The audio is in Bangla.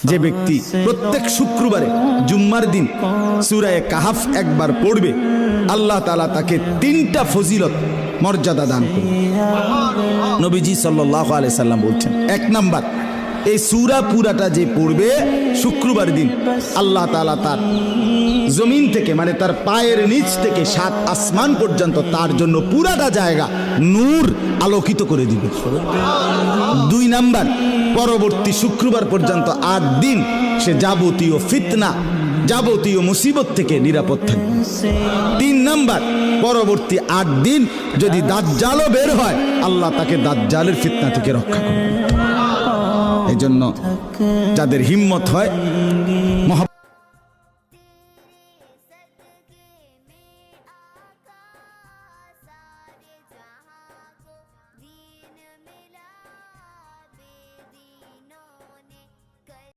যে ব্যক্তি প্রত্যেক শুক্রবারে জুম্মার দিন সূরা কাহাফ একবার পড়বে, আল্লাহ তাআলা তাকে 3টা ফজিলত মর্যাদা দান করবে। নবীজি সাল্লাল্লাহু আলাইহি সাল্লাম বলছেন, 1 নাম্বার, এই সূরা পুরাটা যে পড়বে শুক্রবার দিন, আল্লাহ তাআলা তার জমিন থেকে মানে তার পায়ের নিচ থেকে 7 আসমান পর্যন্ত তার জন্য পুরাটা জায়গা নূর আলোকিত করে দিবে। 2 নাম্বার, পরবর্তী শুক্রবার পর্যন্ত 8 দিন সে যাবতীয় ফিতনা, যাবতীয় মুসিবত থেকে নিরাপদ থাকবে। 3 নাম্বার, পরবর্তী 8 দিন যদি দাজ্জালও বের হয়, আল্লাহ তাকে দাজ্জালের ফিতনা থেকে রক্ষা করবে। এই জন্য যাদের হিম্মত হয়